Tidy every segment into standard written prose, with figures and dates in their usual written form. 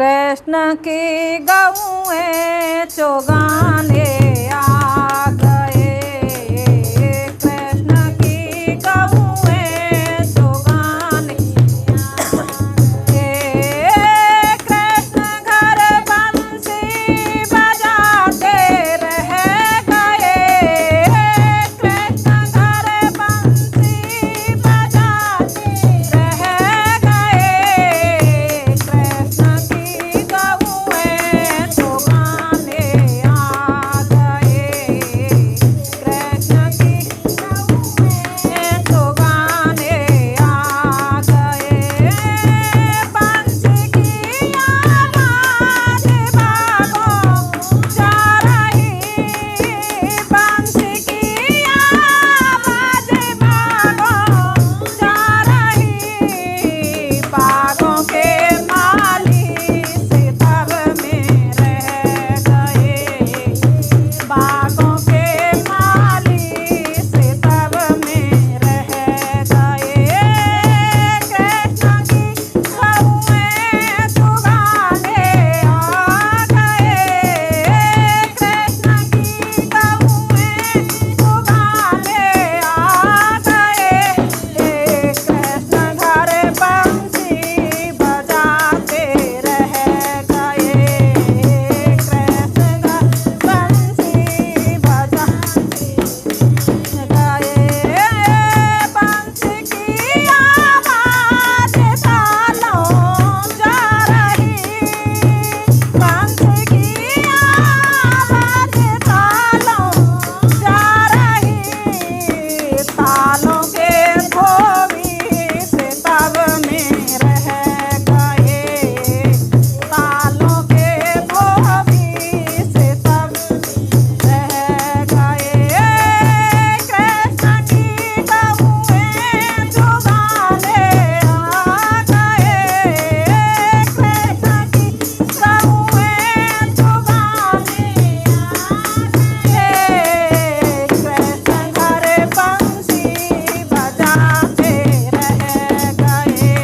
कृष्ण की गौएं चुगाने आ गए। कृष्ण की गौएं चुगाने कृष्ण घर बंसी बजाते रह गए। कृष्ण घर बंसी बजाते रह गए। कृष्ण की गौएं चुगाने आ गए। कृष्ण की गौएं चुगाने आ गए। बंसी की आवाज बागों जा रही। बंसी की आवाज बागों जा रही। बागों के माली सितब में रह गए। बागों के माली सितब में रह गए। कृष्ण की गौएं चुगाने आ गए। कृष्ण की गौएं चुगाने आ गए। कृष्ण घर बंसी बजाते रह गए। कृष्ण घर बंसी बजाते गए। बंसी की आवाज तालों जा रही। बंसी की आवाज तालों जा रही। तालों के धोबी सितब में रह गए। तालों के धोबी सितब रह गए। कृष्ण की गौएं चुगाने आ गए। कृष्ण की गौएं चुगाने आ गए। कृष्ण घर बंसी बजाते रह गए।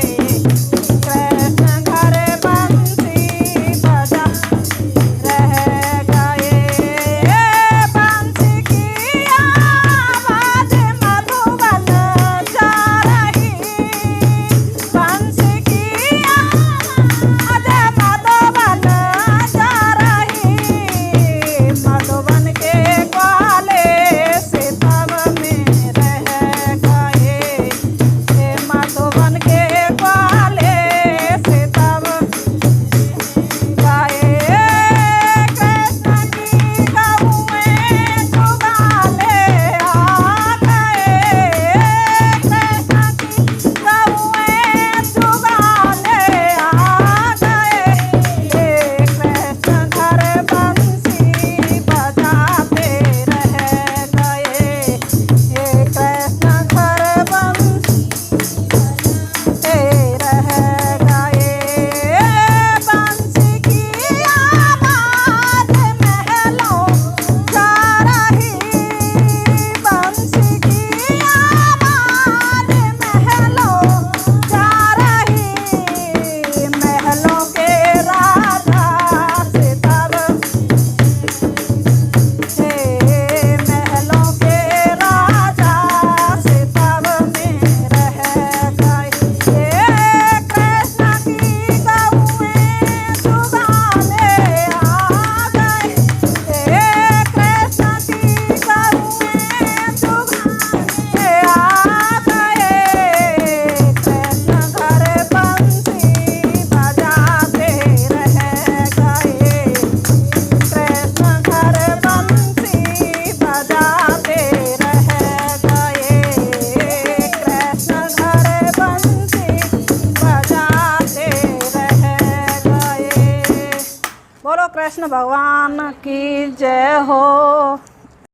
कृष्ण घर बंसी बजाते रह गए। बंसी की आवाज मधुबन जा रही। बंसी की आवाज मधुबन जा रही। मधुबन के ग्वाले सितब में रह गए। मधुबन के ग्वाले सितब गाए। कृष्ण की गौएं चुगाने आ गए। कृष्ण की गौएं चुगाने आ गए। कृष्ण घर बंसी बजाते रह गए। कृष्ण घर बंसी रह गए। बंसी की आवाज महलों जा रही। बंसी की आवाज महलों जा रही। महलों के राजा सितब महलों के राजा सितब में रह गए। कृष्ण की गौएं चुगाने आ गए। कृष्ण की गौएं चुगाने आ गए। कृष्ण घर बंसी बजाते रह गए। कृष्ण घर बंसी बजाते रह गए। कृष्ण घर बंसी बजाते रह गए। बोलो कृष्ण भगवान की जय हो।